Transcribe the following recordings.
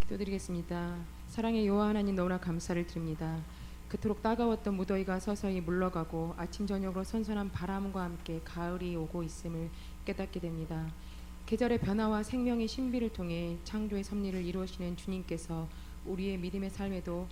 기도드리겠습니다. 사랑의 여호와 하나님, 너무나 감사를 드립니다. 그토록 따가웠던 무더위가 서서히 물러가고 아침 저녁으로 선선한 바람과 함께 가을이 오고 있음을 깨닫게 됩니다. 계절의 변화와 생명의 신비를 통해 창조의 섭리를 이루시는 주님께서 우리의 믿음의 삶에도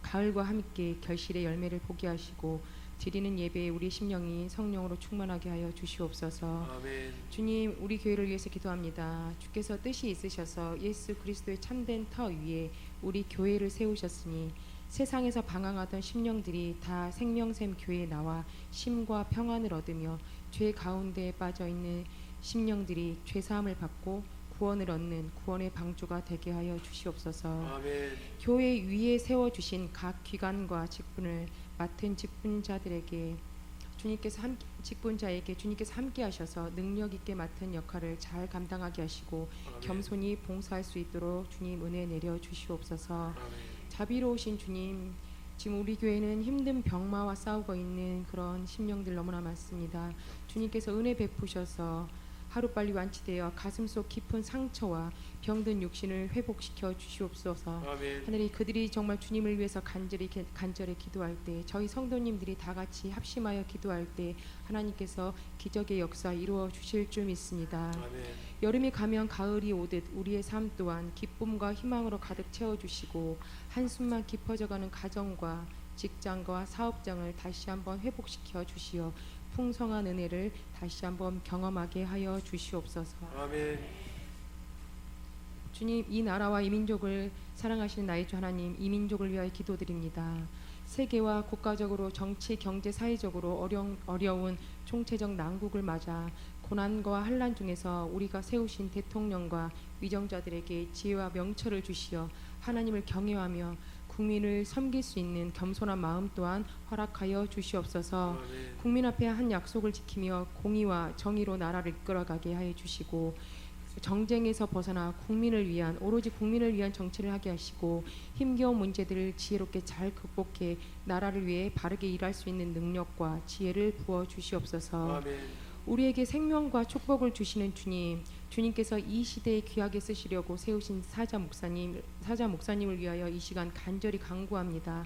가을과 함께 결실의 열매를 보게 하시고, 드리는 예배에 우리 심령이 성령으로 충만하게 하여 주시옵소서. 아멘. 주님, 우리 교회를 위해서 기도합니다. 주께서 뜻이 있으셔서 예수 그리스도의 참된 터 위에 우리 교회를 세우셨으니 세상에서 방황하던 심령들이 다 생명샘 교회에 나와 쉼과 평안을 얻으며 죄 가운데에 빠져 있는 심령들이 죄 사함을 받고 구원을 얻는 구원의 방주가 되게 하여 주시옵소서. 아멘. 교회 위에 세워 주신 각 기관과 직분을 맡은 직분자들에게 주님께서 함께 하셔서 능력 있게 맡은 역할을 잘 감당하게 하시고 아멘. 겸손히 봉사할 수 있도록 주님 은혜 내려 주시옵소서. 아멘. 자비로우신 주님, 지금 우리 교회는 힘든 병마와 싸우고 있는 그런 심령들 너무나 많습니다. 주님께서 은혜 베푸셔서 하루빨리 완치되어 가슴속 깊은 상처와 병든 육신을 회복시켜 주시옵소서. 아멘. 하늘이 그들이 정말 주님을 위해서 간절히 기도할 때, 저희 성도님들이 다 같이 합심하여 기도할 때 하나님께서 기적의 역사 이루어 주실 줄 믿습니다. 아멘. 여름이 가면 가을이 오듯 우리의 삶 또한 기쁨과 희망으로 가득 채워주시고 한숨만 깊어져가는 가정과 직장과 사업장을 다시 한번 회복시켜 주시어 풍성한 은혜를 다시 한번 경험하게 하여 주시옵소서. 아멘. 주님, 이 나라와 이 민족을 사랑하시는 나의 주 하나님, 이 민족을 위하여 기도드립니다. 세계와 국가적으로 정치, 경제, 사회적으로 어려운 총체적 난국을 맞아 고난과 환난 중에서 우리가 세우신 대통령과 위정자들에게 지혜와 명철을 주시어 하나님을 경외하며 국민을 섬길 수 있는 겸손한 마음 또한 허락하여 주시옵소서. 아멘. 국민 앞에 한 약속을 지키며 공의와 정의로 나라를 이끌어가게 하여 주시고, 정쟁에서 벗어나 오로지 국민을 위한 정치를 하게 하시고, 힘겨운 문제들을 지혜롭게 잘 극복해 나라를 위해 바르게 일할 수 있는 능력과 지혜를 부어 주시옵소서. 아멘. 우리에게 생명과 축복을 주시는 주님께서 이 시대에 귀하게 쓰시려고 세우신 사자 목사님을 위하여 이 시간 간절히 간구합니다.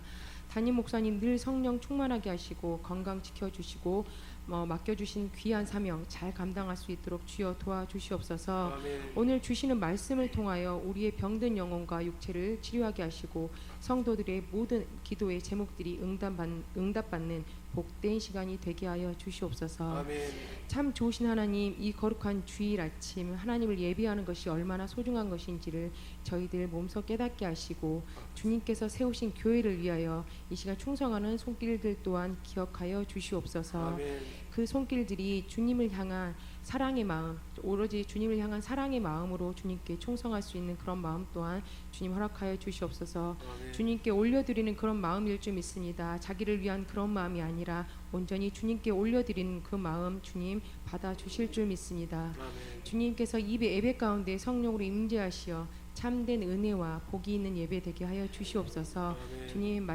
담임 목사님 늘 성령 충만하게 하시고 건강 지켜주시고 맡겨주신 귀한 사명 잘 감당할 수 있도록 주여 도와주시옵소서. 아멘. 오늘 주시는 말씀을 통하여 우리의 병든 영혼과 육체를 치료하게 하시고 성도들의 모든 기도의 제목들이 응답받는 복된 시간이 되게 하여 주시옵소서. 아멘. 참 좋으신 하나님, 이 거룩한 주일 아침 하나님을 예배하는 것이 얼마나 소중한 것인지를 저희들 몸소 깨닫게 하시고 주님께서 세우신 교회를 위하여 이 시간 충성하는 손길들 또한 기억하여 주시옵소서. 아멘. 그 손길들이 주님을 향한 사랑의 마음, 오로지 주님을 향한 사랑의 마음으로 주님께 충성할 수 있는 그런 마음 또한 주님 허락하여 주시옵소서. 아멘. 주님께 올려드리는 그런 마음일 줄 믿습니다. 자기를 위한 그런 마음이 아니라 온전히 주님께 올려드리는 그 마음 주님 받아주실 줄 믿습니다. 아멘. 주님께서 예배 가운데 성령으로 임재하시어 참된 은혜와 복이 있는 예배 되게 하여 주시옵소서. 아멘. 주님,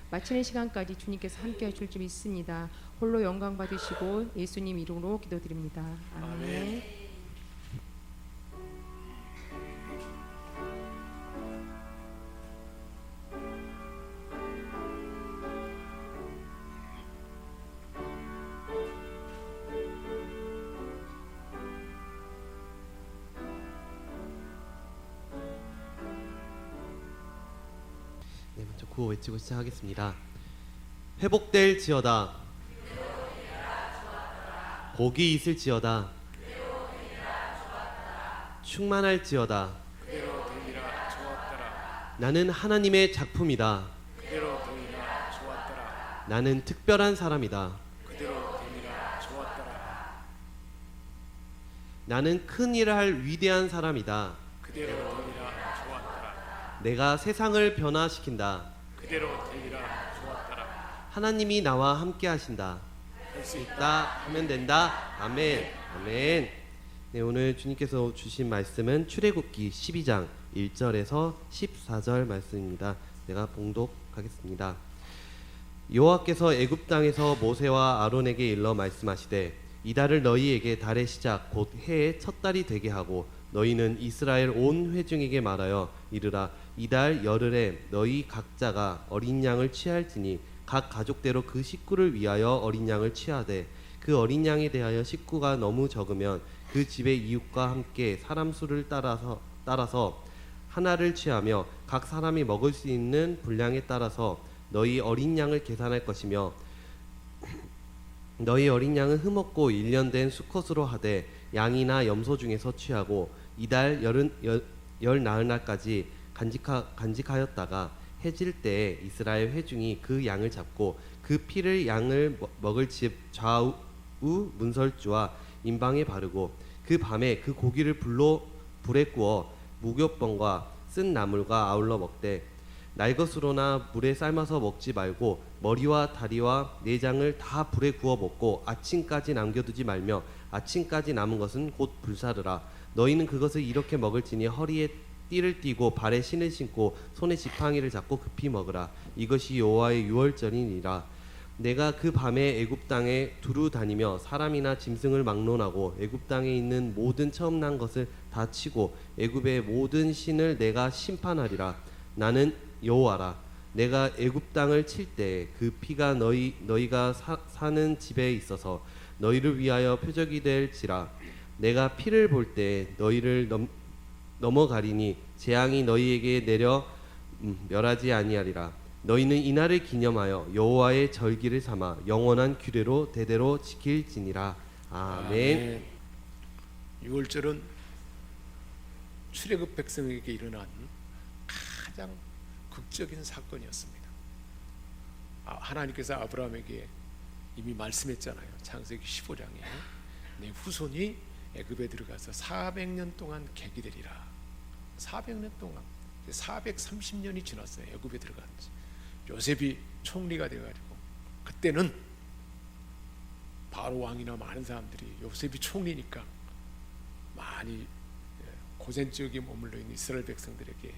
마치는 시간까지 주님께서 함께 하실 줄 믿습니다. 홀로 영광 받으시고 예수님 이름으로 기도드립니다. 아멘. 아멘. 네, 먼저 구호 외치고 시작하겠습니다. 회복될지어다. 복이 있을지어다. 충만할지어다. 그대로 되리라 좋았더라. 나는 하나님의 작품이다. 그대로 되리라 좋았더라. 나는 특별한 사람이다. 그대로 되리라 좋았더라. 나는 큰 일을 할 위대한 사람이다. 그대로 되리라 좋았더라. 내가 세상을 변화시킨다. 그대로 되리라 좋았더라. 하나님이 나와 함께 하신다. 할 수 있다. 있다 하면 된다. 아멘. 아멘. 네, 오늘 주님께서 주신 말씀은 출애굽기 12장 1절에서 14절 말씀입니다. 내가 봉독하겠습니다. 여호와께서 애굽 땅에서 모세와 아론에게 일러 말씀하시되, 이달을 너희에게 달의 시작 곧 해의 첫 달이 되게 하고 너희는 이스라엘 온 회중에게 말하여 이르라 이달 열흘에 너희 각자가 어린 양을 취할지니 각 가족대로 그 식구를 위하여 어린 양을 취하되 그 어린 양에 대하여 식구가 너무 적으면 그 집의 이웃과 함께 사람 수를 따라서 하나를 취하며 각 사람이 먹을 수 있는 분량에 따라서 너희 어린 양을 계산할 것이며 너희 어린 양은 흠없고 1년 된 수컷으로 하되 양이나 염소 중에서 취하고 이달 열 나흘날까지 간직하였다가 해질 때에 이스라엘 회중이 그 양을 잡고 그 피를 양을 먹을 집 좌우 문설주와 임방에 바르고 그 밤에 그 고기를 불에 구워 무교병과 쓴 나물과 아울러 먹되 날것으로나 물에 삶아서 먹지 말고 머리와 다리와 내장을 다 불에 구워 먹고 아침까지 남겨두지 말며 아침까지 남은 것은 곧 불사르라. 너희는 그것을 이렇게 먹을지니 허리에 띠를 띠고 발에 신을 신고 손에 지팡이를 잡고 급히 먹으라. 이것이 여호와의 유월절이니라. 내가 그 밤에 애굽 땅에 두루 다니며 사람이나 짐승을 막론하고 애굽 땅에 있는 모든 처음 난 것을 다 치고 애굽의 모든 신을 내가 심판하리라. 나는 여호와라. 내가 애굽 땅을 칠 때 그 피가 너희가 사는 집에 있어서 너희를 위하여 표적이 될지라. 내가 피를 볼 때 너희를 넘어가리니 재앙이 너희에게 내려 멸하지 아니하리라. 너희는 이날을 기념하여 여호와의 절기를 삼아 영원한 규례로 대대로 지킬지니라. 아멘. 유월절은 출애굽 백성에게 일어난 가장 극적인 사건이었습니다. 하나님께서 아브라함에게 이미 말씀했잖아요. 창세기 15장에 내 후손이 애굽에 들어가서 400년 동안 객이 되리라. 400년 동안 430년이 지났어요. 애굽에 들어간 지. 요셉이 총리가 돼가지고 그때는 바로 왕이나 많은 사람들이 요셉이 총리니까 많이 고센 지역에 머물러 있는 이스라엘 백성들에게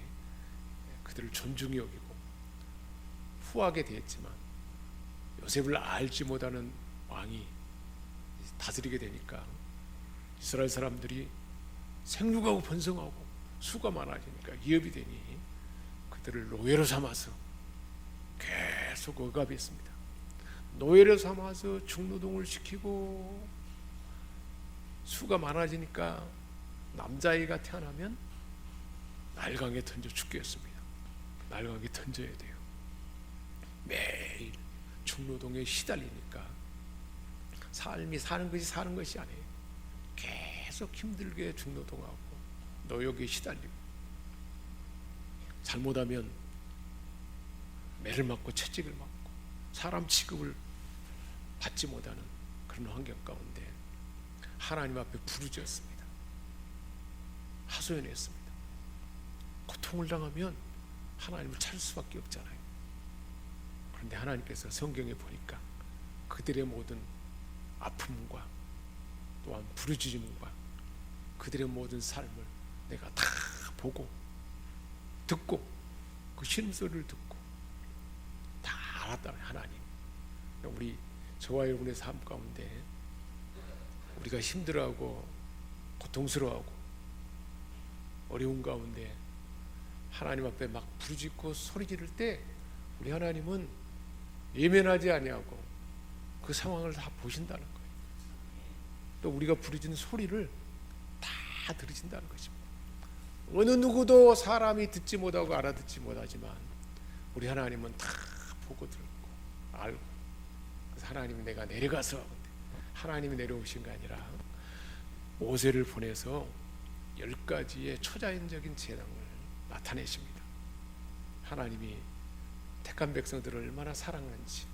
그들을 존중히 여기고 후하게 대했지만 요셉을 알지 못하는 왕이 다스리게 되니까 이스라엘 사람들이 생육하고 번성하고 수가 많아지니까 기업이 되니 그들을 노예로 삼아서 계속 억압했습니다. 노예를 삼아서 중노동을 시키고 수가 많아지니까 남자아이가 태어나면 날강에 던져 죽게 했습니다. 날강에 던져야 돼요. 매일 중노동에 시달리니까 삶이 사는 것이 아니에요. 계속 힘들게 중노동하고 노역에 시달리고 잘못하면 매를 맞고 채찍을 맞고 사람 취급을 받지 못하는 그런 환경 가운데 하나님 앞에 부르짖었습니다. 하소연했습니다. 고통을 당하면 하나님을 찾을 수밖에 없잖아요. 그런데 하나님께서 성경에 보니까 그들의 모든 아픔과 또한 부르짖음과 그들의 모든 삶을 내가 다 보고 듣고 그 신음소리를 듣고 다 알았다는 하나님. 우리 저와 여러분의 삶 가운데 우리가 힘들어하고 고통스러워하고 어려운 가운데 하나님 앞에 막 부르짖고 소리 지를 때 우리 하나님은 예면하지 아니하고 그 상황을 다 보신다는 거예요. 또 우리가 부르짖는 소리를 다 들으신다는 것입니다. 어느 누구도 사람이 듣지 못하고 알아듣지 못하지만 우리 하나님은 다 보고 들고 알고, 그래서 하나님이 내가 내려가서 하건대 하나님이 내려오신 게 아니라 모세를 보내서 10가지의 초자연적인 재앙을 나타내십니다. 하나님이 택한 백성들을 얼마나 사랑하는지,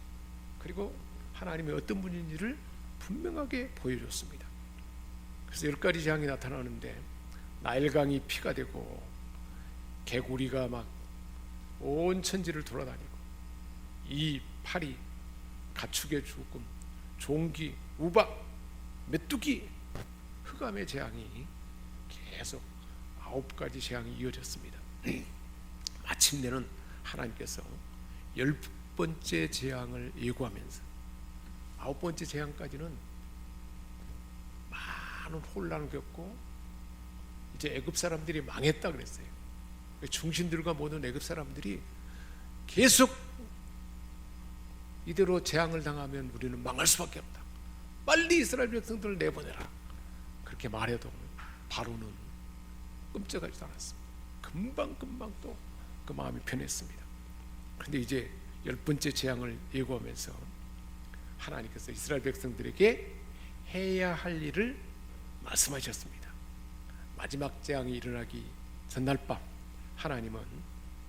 그리고 하나님이 어떤 분인지를 분명하게 보여줬습니다. 그래서 10가지 재앙이 나타나는데 나일강이 피가 되고 개구리가 막 온 천지를 돌아다니고 이 파리, 가축의 죽음, 종기, 우박, 메뚜기, 흑암의 재앙이 계속 9가지 재앙이 이어졌습니다. 마침내는 하나님께서 10번째 재앙을 예고하면서 9번째 재앙까지는 많은 혼란을 겪고 이제 애굽 사람들이 망했다 그랬어요. 중신들과 모든 애굽 사람들이 계속 이대로 재앙을 당하면 우리는 망할 수밖에 없다. 빨리 이스라엘 백성들을 내보내라. 그렇게 말해도 바로는 끔찍하지도 않았습니다. 금방 또 그 마음이 변했습니다. 그런데 이제 10번째 재앙을 예고하면서 하나님께서 이스라엘 백성들에게 해야 할 일을 말씀하셨습니다. 마지막 재앙이 일어나기 전날 밤 하나님은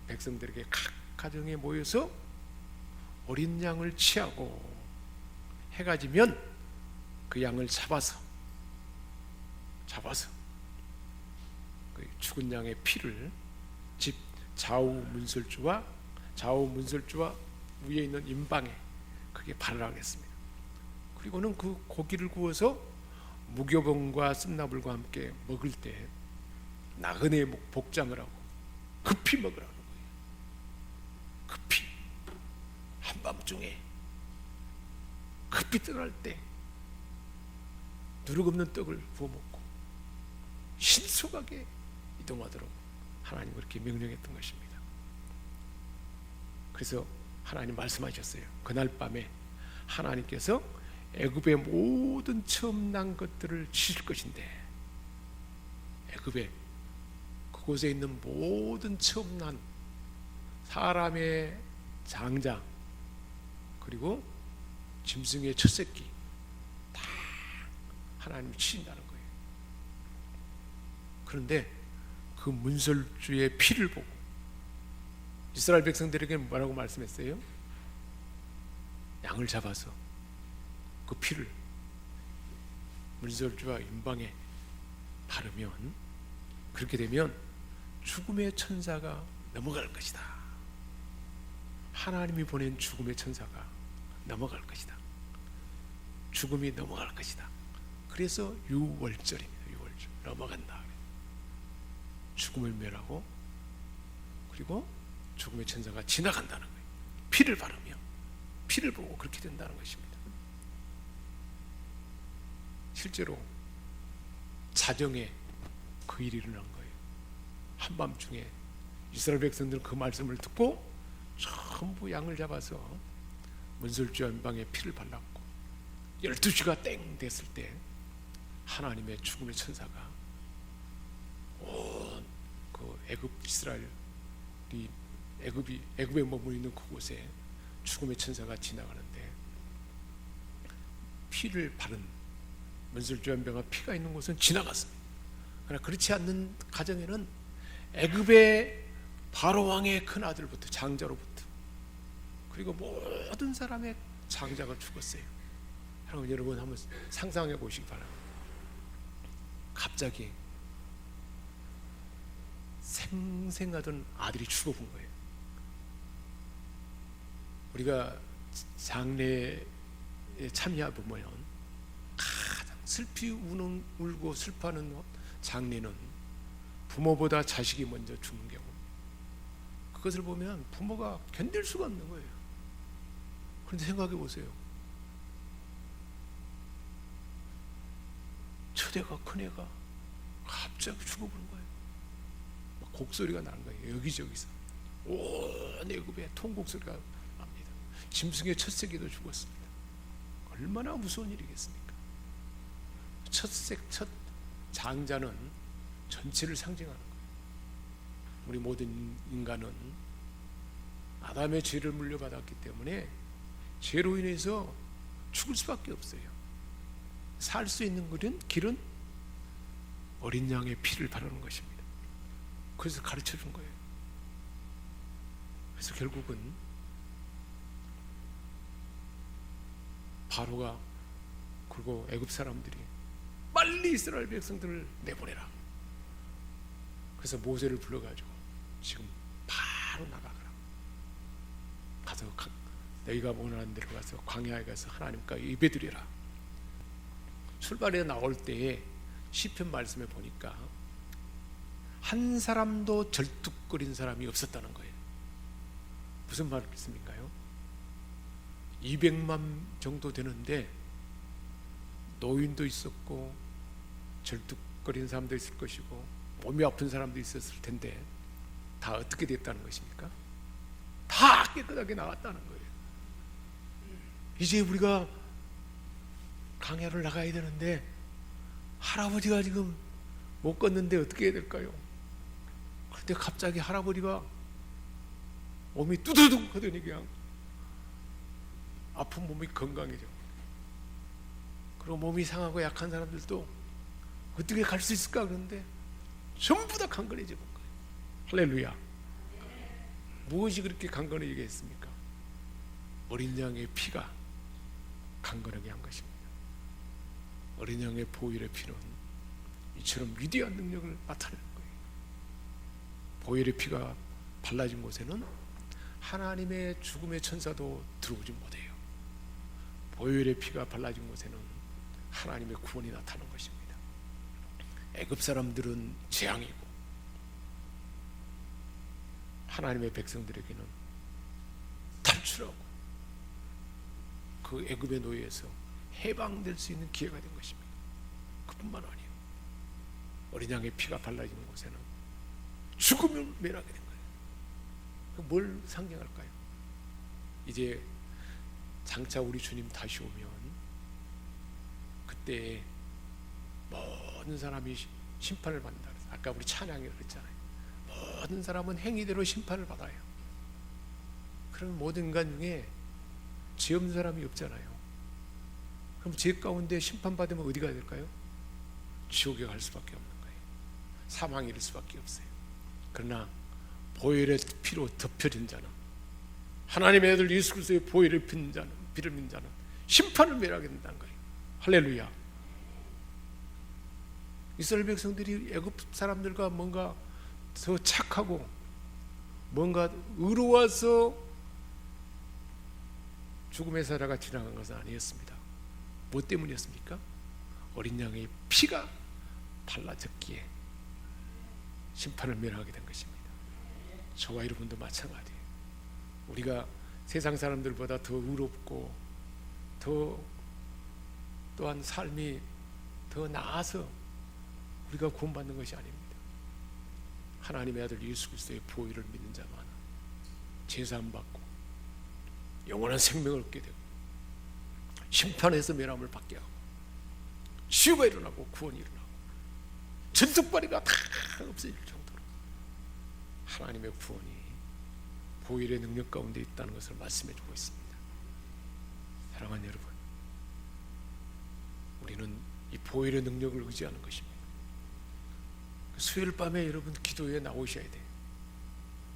백성들에게 각 가정에 모여서 어린 양을 취하고 해가 지면 그 양을 잡아서 그 죽은 양의 피를 집 좌우 문설주와 위에 있는 임방에 그게 바르라고 했습니다. 그리고는 그 고기를 구워서 무교병과 쓴나물과 함께 먹을 때 나그네 복장을 하고 급히 먹으라는 거예요. 급히 한밤중에 급히 떠날 때 누룩 없는 떡을 부어 먹고 신속하게 이동하도록 하나님 그렇게 명령했던 것입니다. 그래서 하나님 말씀하셨어요. 그날 밤에 하나님께서 애굽의 모든 처음 난 것들을 치실 것인데, 애굽에 그곳에 있는 모든 처음 난 사람의 장자 그리고 짐승의 첫 새끼 다 하나님이 치신다는 거예요. 그런데 그 문설주의 피를 보고 이스라엘 백성들에게 뭐라고 말씀했어요? 양을 잡아서 그 피를 문설주와 임방에 바르면, 그렇게 되면 죽음의 천사가 넘어갈 것이다. 하나님이 보낸 죽음의 천사가 넘어갈 것이다. 죽음이 넘어갈 것이다. 그래서 유월절입니다. 유월절 넘어간다. 죽음을 멸하고 그리고 죽음의 천사가 지나간다는 거예요. 피를 바르며 피를 보고 그렇게 된다는 것입니다. 실제로 자정에 그 일이 일어난 거예요. 한밤중에 이스라엘 백성들은 그 말씀을 듣고 전부 양을 잡아서 문설주 연방에 피를 발랐고 12시가 땡 됐을 때 하나님의 죽음의 천사가 온 그 애굽 이스라엘이 애굽에 머물러 있는 그곳에 죽음의 천사가 지나가는데, 피를 바른 문설주 연방에 피가 있는 곳은 지나갔습니다. 그러나 그렇지 않는 가정에는 애굽의 바로 왕의 큰 아들부터 장자로부터 그리고 모든 사람의 장자가 죽었어요. 여러분 한번 상상해 보시기 바랍니다. 갑자기 생생하던 아들이 죽어본 거예요. 우리가 장례에 참여해 보면 가장 슬피 울고 슬퍼하는 장례는 부모보다 자식이 먼저 죽는 경우, 그것을 보면 부모가 견딜 수가 없는 거예요. 그런데 생각해 보세요. 첫애가 큰애가 갑자기 죽어버린 거예요. 막 곡소리가 나는 거예요. 여기저기서 온 애굽에 통곡소리가 납니다. 짐승의 첫 새끼도 죽었습니다. 얼마나 무서운 일이겠습니까? 첫 장자는 전체를 상징하는 거예요. 우리 모든 인간은 아담의 죄를 물려받았기 때문에 죄로 인해서 죽을 수밖에 없어요. 살 수 있는 길은 어린 양의 피를 바르는 것입니다. 그래서 가르쳐 준 거예요. 그래서 결국은 바로가 그리고 애굽 사람들이 빨리 이스라엘 백성들을 내보내라. 그래서 모세를 불러가지고 지금 바로 나가거라. 가서 너희가 원하는 데로 가서 광야에 가서 하나님과 예배드리라. 출발해 나올 때에 시편 말씀에 보니까 한 사람도 절뚝거린 사람이 없었다는 거예요. 무슨 말씀인가요? 200만 정도 되는데 노인도 있었고 절뚝거린 사람도 있을 것이고 몸이 아픈 사람도 있었을 텐데 다 어떻게 됐다는 것입니까? 다 깨끗하게 나왔다는 거예요. 이제 우리가 강야를 나가야 되는데 할아버지가 지금 못 걷는데 어떻게 해야 될까요? 그런데 갑자기 할아버지가 몸이 뚜두둑 하더니 그냥 아픈 몸이 건강해져. 그리고 몸이 상하고 약한 사람들도 어떻게 갈 수 있을까 그런데 전부 다 강건해져 본 거예요. 할렐루야. 무엇이 그렇게 강건해지게 했습니까? 어린 양의 피가 강건하게 한 것입니다. 어린 양의 보혈의 피는 이처럼 위대한 능력을 나타내는 거예요. 보혈의 피가 발라진 곳에는 하나님의 죽음의 천사도 들어오지 못해요. 보혈의 피가 발라진 곳에는 하나님의 구원이 나타나는 것입니다. 애굽 사람들은 재앙이고 하나님의 백성들에게는 탈출하고 그 애굽의 노예에서 해방될 수 있는 기회가 된 것입니다. 그뿐만 아니에요. 어린 양의 피가 발라지는 곳에는 죽음을 면하게 된 거예요. 뭘 상징할까요? 이제 장차 우리 주님 다시 오면 그때 모든 사람이 심판을 받는다. 아까 우리 찬양이 그랬잖아요. 모든 사람은 행위대로 심판을 받아요. 그럼 모든 인간 중에 죄 없는 사람이 없잖아요. 그럼 죄 가운데 심판받으면 어디가 될까요? 지옥에 갈 수밖에 없는 거예요. 사망에 이를 수밖에 없어요. 그러나 보혈의 피로 덮여진 자는, 하나님의 아들 예수 그리스도의 보혈을 피는 자는, 피를 믿는 자는 심판을 면하게 된다는 거예요. 할렐루야. 이스라엘 백성들이 애굽 사람들과 뭔가 더 착하고 뭔가 의로워서 죽음의 사자가 지나간 것은 아니었습니다. 무엇 때문이었습니까? 어린 양의 피가 발라졌기에 심판을 면하게 된 것입니다. 저와 여러분도 마찬가지예요. 우리가 세상 사람들보다 더 의롭고 또한 삶이 더 나아서 우리가 구원받는 것이 아닙니다. 하나님의 아들 예수 그리스도의 보혈을 믿는 자만 제사함 받고 영원한 생명을 얻게 되고 심판에서 멸함을 받게 하고 치유가 일어나고 구원이 일어나고 전속발이가 다 없어질 정도로 하나님의 구원이 보혈의 능력 가운데 있다는 것을 말씀해 주고 있습니다. 사랑하는 여러분, 우리는 이 보혈의 능력을 의지하는 것입니다. 수요일 밤에 여러분 기도에 나오셔야 돼요.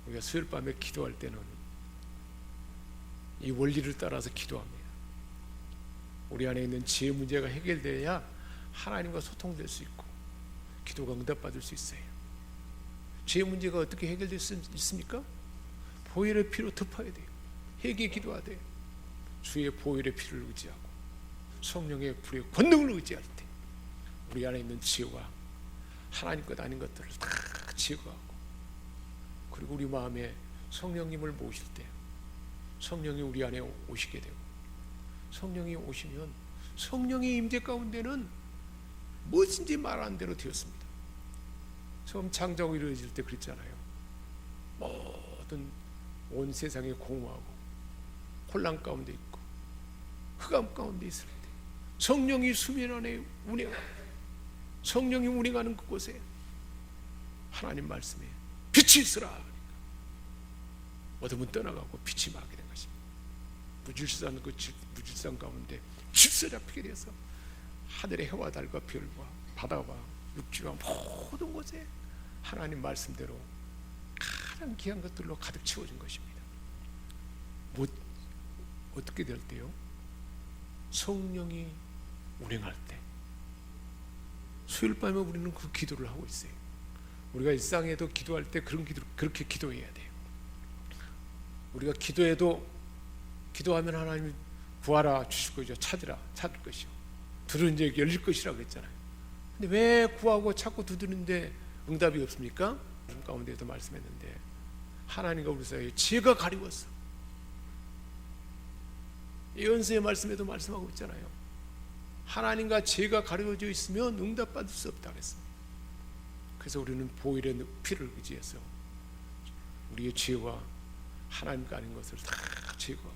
우리가 수요일 밤에 기도할 때는 이 원리를 따라서 기도합니다. 우리 안에 있는 지혜 문제가 해결돼야 하나님과 소통될 수 있고 기도가 응답받을 수 있어요. 지혜 문제가 어떻게 해결될 수 있습니까? 보혈의 피로 덮어야 돼요. 회개 기도하되 주의 보혈의 피를 의지하고 성령의 불의 권능을 의지할 때 우리 안에 있는 지혜와 하나님 것 아닌 것들을 다 제거하고, 그리고 우리 마음에 성령님을 모실 때 성령이 우리 안에 오시게 되고, 성령이 오시면 성령의 임재 가운데는 무엇인지 말하는 대로 되었습니다. 처음 창조가 이루어질 때 그랬잖아요. 모든 온 세상에 공허하고 혼란 가운데 있고 흑암 가운데 있을 때 성령이 수면 안에 운행하고, 성령이 운행하는 그곳에 하나님 말씀에 빛이 있으라 하니까 어둠은 떠나가고 빛이 나게 된 것입니다. 무질서한 그 무질서한 가운데 질서 잡히게 되어서 하늘의 해와 달과 별과 바다와 육지와 모든 곳에 하나님 말씀대로 가장 귀한 것들로 가득 채워진 것입니다. 어떻게 될 때요? 성령이 운행할 때. 수요일 밤에 우리는 그 기도를 하고 있어요. 우리가 일상에도 기도할 때 그렇게 기도해야 돼요. 우리가 기도하면 하나님이 구하라 주실 것이요, 찾을 것이요, 두드리는 자에게 열릴 것이라고 했잖아요. 근데 왜 구하고 찾고 두드리는데 응답이 없습니까? 가운데에도 말씀했는데 하나님과 우리 사이에 지혜가 가리웠어. 예언서의 말씀에도 말씀하고 있잖아요. 하나님과 지혜가 가려져 있으면 응답받을 수 없다 그랬습니다. 그래서 우리는 보혈의 피를 의지해서 우리의 죄와 하나님과 아닌 것을 다 제거하고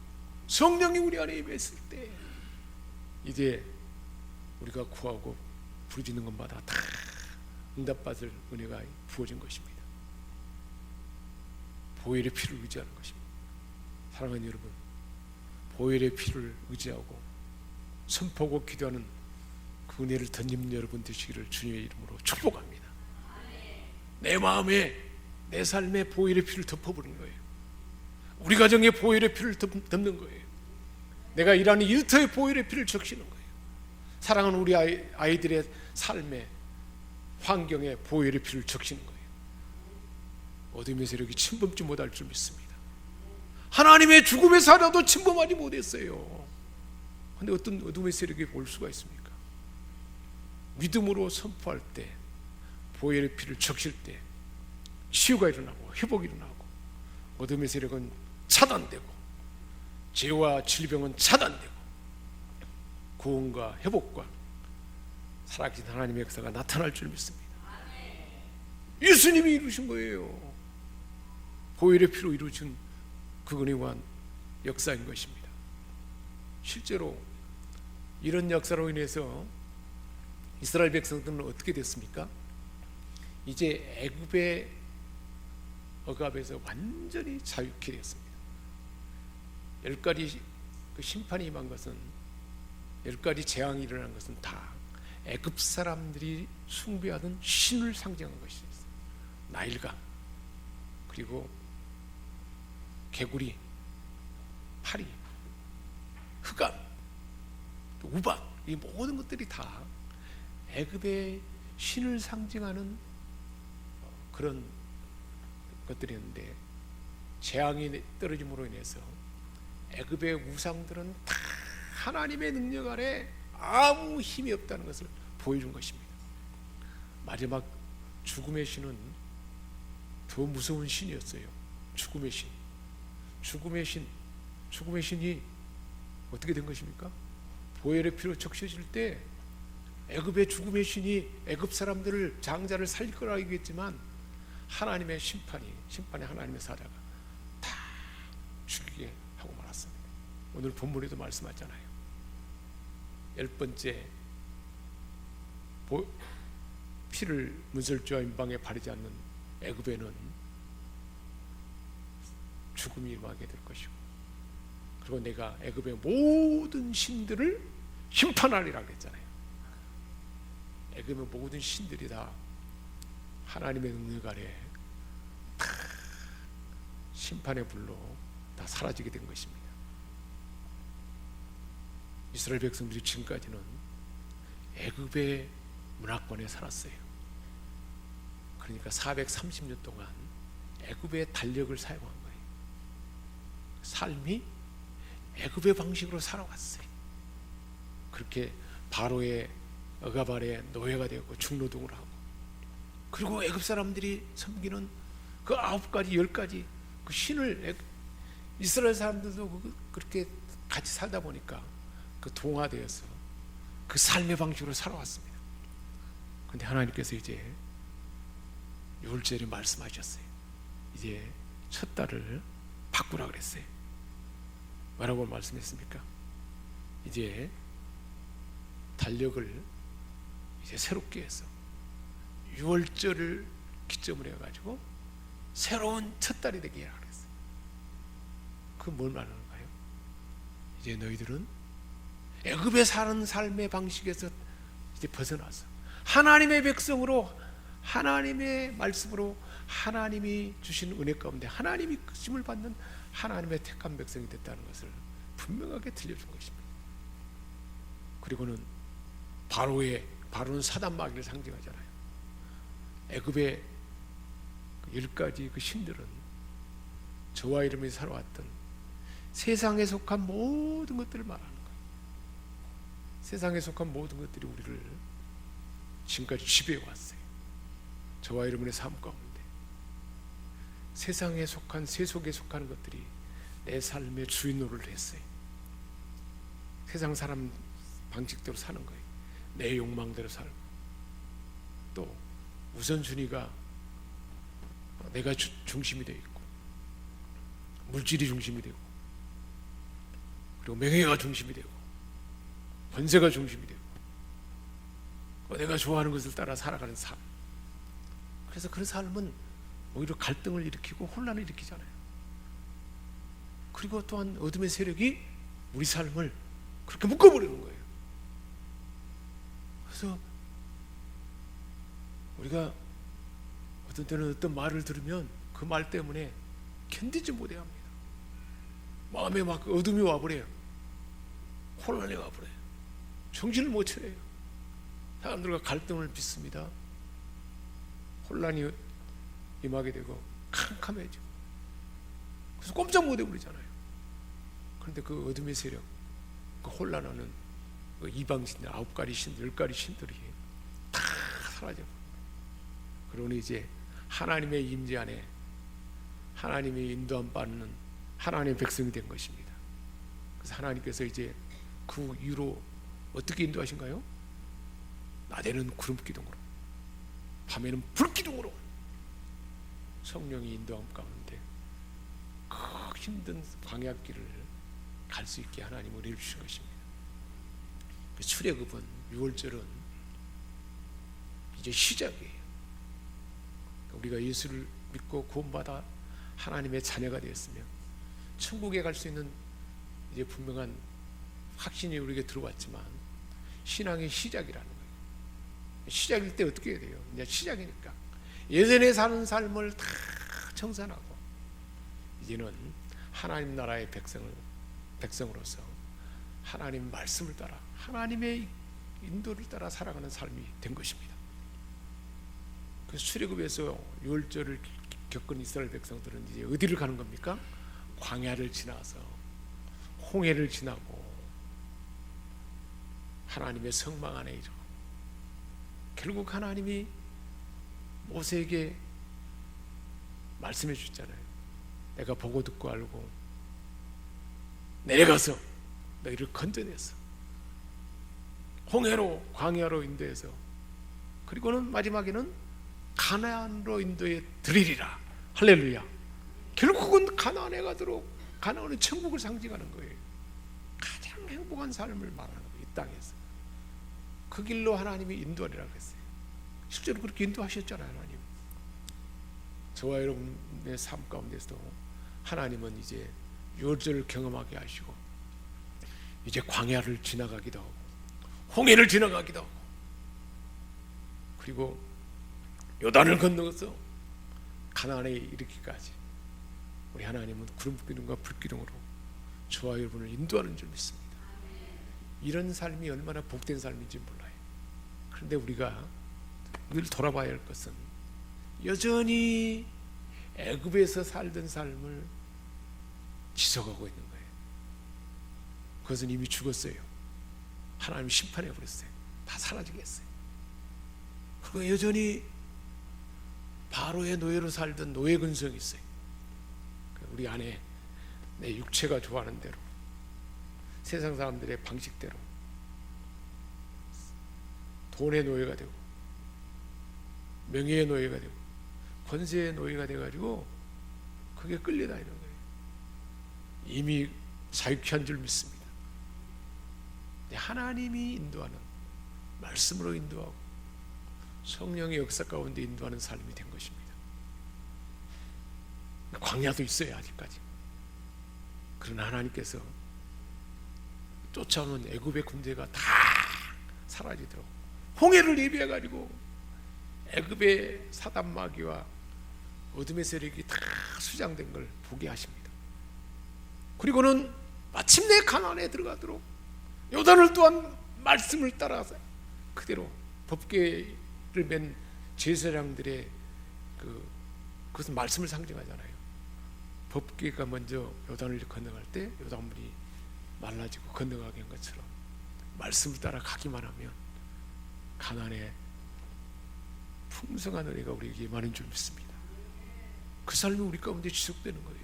성령이 우리 안에 임했을 때 이제 우리가 구하고 부르짖는 것마다 다 응답받을 은혜가 부어진 것입니다. 보혈의 피를 의지하는 것입니다. 사랑하는 여러분, 보혈의 피를 의지하고 선포하고 기도하는 그 은혜를 덧입는 여러분 되시기를 주님의 이름으로 축복합니다. 내 마음에 내 삶에 보혈의 피를 덮어버리는 거예요. 우리 가정에 보혈의 피를 덮는 거예요. 내가 일하는 일터에 보혈의 피를 적시는 거예요. 사랑하는 우리 아이들의 삶에 환경에 보혈의 피를 적시는 거예요. 어둠의 세력이 침범지 못할 줄 믿습니다. 하나님의 죽음의 사라도 침범하지 못했어요. 그런데 어떤 어둠의 세력이 올 수가 있습니까? 믿음으로 선포할 때, 보혈의 피를 적실 때 치유가 일어나고 회복이 일어나고 어둠의 세력은 차단되고 죄와 질병은 차단되고 구원과 회복과 살아계신 하나님의 역사가 나타날 줄 믿습니다. 예수님이 이루신 거예요. 보혈의 피로 이루어진 그 은혜와 역사인 것입니다. 실제로 이런 역사로 인해서 이스라엘 백성들은 어떻게 됐습니까? 이제 애굽의 억압에서 완전히 자유케 되었습니다. 10가지 그 심판이 임한 것은, 10가지 재앙이 일어난 것은 다 애굽 사람들이 숭배하던 신을 상징한 것이었어요. 나일강, 그리고 개구리, 파리, 흑암, 또 우박, 이 모든 것들이 다 애굽의 신을 상징하는 그런 것들이었는데, 재앙이 떨어짐으로 인해서 애굽의 우상들은 다 하나님의 능력 아래 아무 힘이 없다는 것을 보여준 것입니다. 마지막 죽음의 신은 더 무서운 신이었어요. 죽음의 신. 죽음의 신이 어떻게 된 것입니까? 보혈의 피로 적셔질 때 애굽의 죽음의 신이 애굽 사람들을, 장자를 살릴 거라 얘기했지만 하나님의 심판에 하나님의 사자가 다 죽이게 하고 말았습니다. 오늘 본문에도 말씀하잖아요. 10번째 피를 문설주와 임방에 바르지 않는 애굽에는 죽음이 임하게 될 것이고, 그리고 내가 애굽의 모든 신들을 심판하리라 그랬잖아요. 애굽의 모든 신들이 다 하나님의 능력 아래 다 심판의 불로 다 사라지게 된 것입니다. 이스라엘 백성들이 지금까지는 애굽의 문화권에 살았어요. 그러니까 430년 동안 애굽의 달력을 사용한 거예요. 삶이 애굽의 방식으로 살아왔어요. 그렇게 바로의 억압 아래 노예가 되었고 중노동을 하고, 그리고 애굽 사람들이 섬기는 그 9가지 10가지 그 신을 이스라엘 사람들도 그렇게 같이 살다 보니까 그 동화되어서 그 삶의 방식으로 살아왔습니다. 그런데 하나님께서 이제 6월절에 말씀하셨어요. 이제 첫 달을 바꾸라 그랬어요. 뭐라고 말씀했습니까? 이제 달력을 이제 새롭게 해서 6월절을 기점으로 해가지고 새로운 첫 달이 되게 하라 그랬어요. 그 뭘 말하는가요? 이제 너희들은 애굽에 사는 삶의 방식에서 이제 벗어나서 하나님의 백성으로, 하나님의 말씀으로, 하나님이 주신 은혜 가운데 하나님이 크심을 받는 하나님의 택한 백성이 됐다는 것을 분명하게 들려준 것입니다. 그리고는 바로는 사단 마귀를 상징하잖아요. 애굽의 10가지 그 신들은 저와 이름이 살아왔던 세상에 속한 모든 것들을 말하는 거예요. 세상에 속한 모든 것들이 우리를 지금까지 지배해 왔어요. 저와 여러분의 삶 가운데 세상에 속한, 세속에 속하는 것들이 내 삶의 주인 노릇을 했어요. 세상 사람 방식대로 사는 거예요. 내 욕망대로 살고, 또 우선순위가 내가 중심이 되어 있고, 물질이 중심이 되고, 그리고 명예가 중심이 되고, 권세가 중심이 되고, 내가 좋아하는 것을 따라 살아가는 삶. 그래서 그런 삶은 오히려 갈등을 일으키고 혼란을 일으키잖아요. 그리고 또한 어둠의 세력이 우리 삶을 그렇게 묶어버리는 거예요. 그래서 우리가 어떤 때는 어떤 말을 들으면 그 말 때문에 견디지 못해 합니다. 마음에 막 어둠이 와버려요. 혼란이 와버려요. 정신을 못 차려요. 사람들과 갈등을 빚습니다. 혼란이 임하게 되고 캄캄해져. 그래서 꼼짝 못해 버리잖아요. 그런데 그 어둠의 세력, 그 혼란하는 그 이방신들, 9가지 신들, 10가지 신들이 다 사라져. 그러니 이제 하나님의 임재 안에 하나님의 인도함 받는 하나님의 백성이 된 것입니다. 그래서 하나님께서 이제 그 이후로 어떻게 인도하신가요? 낮에는 구름 기둥으로, 밤에는 불 기둥으로 성령이 인도함 가운데 그 힘든 광야길을 갈 수 있게 하나님은 은혜를 주신 것입니다. 그 출애굽은 6월절은 이제 시작이에요. 우리가 예수를 믿고 구원받아 하나님의 자녀가 되었으면 천국에 갈 수 있는 이제 분명한 확신이 우리에게 들어왔지만 신앙의 시작이라는 거예요. 시작일 때 어떻게 해야 돼요? 이제 시작이니까 예전에 사는 삶을 다 청산하고 이제는 하나님 나라의 백성으로서 하나님 말씀을 따라 하나님의 인도를 따라 살아가는 삶이 된 것입니다. 그래서 출애굽에서 6월절을 겪은 이스라엘 백성들은 이제 어디를 가는 겁니까? 광야를 지나서 홍해를 지나고 하나님의 성막 안에 이르고, 결국 하나님이 모세에게 말씀해 주셨잖아요. 내가 보고 듣고 알고 내려가서 너희를 건져내서 홍해로 광야로 인도해서, 그리고는 마지막에는 가나안으로 인도해 드리리라. 할렐루야. 결국은 가나안에 가도록, 가나안은 천국을 상징하는 거예요. 가장 행복한 삶을 말하는 거예요. 이 땅에서 그 길로 하나님이 인도하리라고 했어요. 실제로 그렇게 인도하셨잖아요. 하나님. 저와 여러분의 삶 가운데서도 하나님은 이제 6월절을 경험하게 하시고 이제 광야를 지나가기도 하고 홍해를 지나가기도 하고, 그리고 요단을 건너서 가나안에 이르기까지 우리 하나님은 구름기둥과 불기둥으로 저와 여러분을 인도하는 줄 믿습니다. 이런 삶이 얼마나 복된 삶인지 몰라요. 그런데 우리가 늘 돌아봐야 할 것은 여전히 애굽에서 살던 삶을 지속하고 있는 거예요. 그것은 이미 죽었어요. 하나님이 심판해 버렸어요. 다 사라지게 했어요. 그리고 여전히 바로의 노예로 살던 노예 근성이 있어요. 우리 안에 내 육체가 좋아하는 대로, 세상 사람들의 방식대로 돈의 노예가 되고 명예의 노예가 되고 권세의 노예가 돼가지고 그게 끌려다니는 거예요. 이미 자유케 한 줄 믿습니다. 하나님이 인도하는 말씀으로 인도하고 성령의 역사 가운데 인도하는 삶이 된 것입니다. 광야도 있어요. 아직까지. 그러나 하나님께서 쫓아오는 애굽의 군대가 다 사라지도록 홍해를 예비해가지고 애굽의 사단마귀와 어둠의 세력이 다 수장된 걸 보게 하십니다. 그리고는 마침내 가나안에 들어가도록 요단을 또한 말씀을 따라서 그대로 법궤를 맨 제사장들의 그것은 말씀을 상징하잖아요. 법궤가 먼저 요단을 건너갈 때 요단물이 말라지고 건너가게 한 것처럼 말씀을 따라 가기만 하면 가나안에 풍성한 은혜가 우리에게 임하는 줄 믿습니다. 그 삶이 우리 가운데 지속되는 거예요.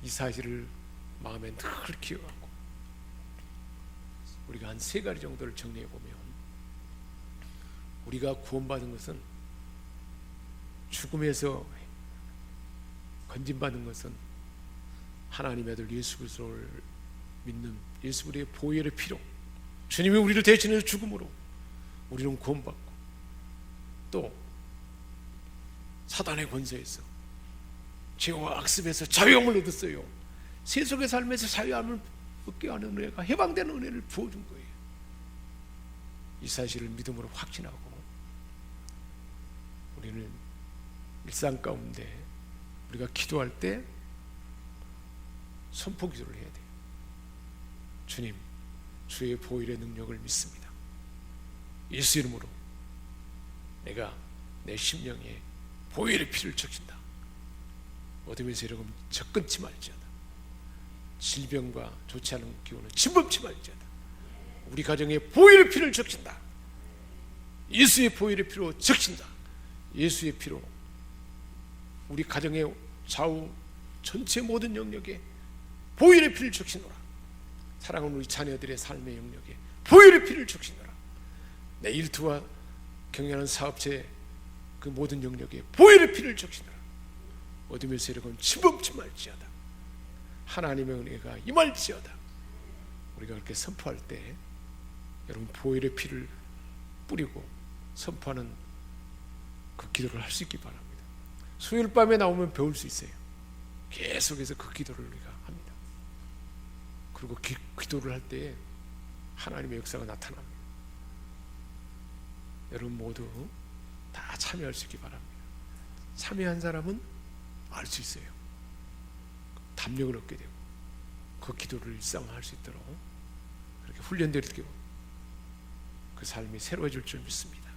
이 사실을 마음에 늘 기억하고 우리가 한 3가지 정도를 정리해 보면, 우리가 구원받은 것은, 죽음에서 건진받은 것은 하나님의 아들 예수 그리스도를 믿는 예수 그리스도의 보혈의 피로, 주님이 우리를 대신해서 죽음으로 우리는 구원받고, 또 사단의 권세에서, 죄와 악습에서 자유함을 얻었어요. 세속의 삶에서 자유함을 얻게 하는 은혜가, 해방되는 은혜를 부어준 거예요. 이 사실을 믿음으로 확신하고 우리는 일상 가운데 우리가 기도할 때 선포 기도를 해야 돼요. 주님, 주의 보혈의 능력을 믿습니다. 예수 이름으로 내가 내 심령에 보혈의 피를 적신다. 어둠의 세력은 접근치 말지어다. 질병과 좋지 않은 기운은 침범치 말지어다. 우리 가정에 보혈의 피를 적신다. 예수의 보혈의 피로 적신다. 예수의 피로 우리 가정의 좌우 전체 모든 영역에 보혈의 피를 적시노라. 사랑하는 우리 자녀들의 삶의 영역에 보혈의 피를 적시노라. 내 일터와 경영하는 사업체의 그 모든 영역에 보혈의 피를 적시노라. 어둠의 세력은 침범치 말지어다. 하나님의 은혜가 임할지어다. 우리가 그렇게 선포할 때 여러분 보혈의 피를 뿌리고 선포하는 그 기도를 할 수 있기 바랍니다. 수요일 밤에 나오면 배울 수 있어요. 계속해서 그 기도를 우리가 합니다. 그리고 기도를 할 때 하나님의 역사가 나타납니다. 여러분 모두 다 참여할 수 있기 바랍니다. 참여한 사람은 알 수 있어요. 담력을 얻게 되고 그 기도를 일상화할 수 있도록 그렇게 훈련되도록 그 삶이 새로워질 줄 믿습니다.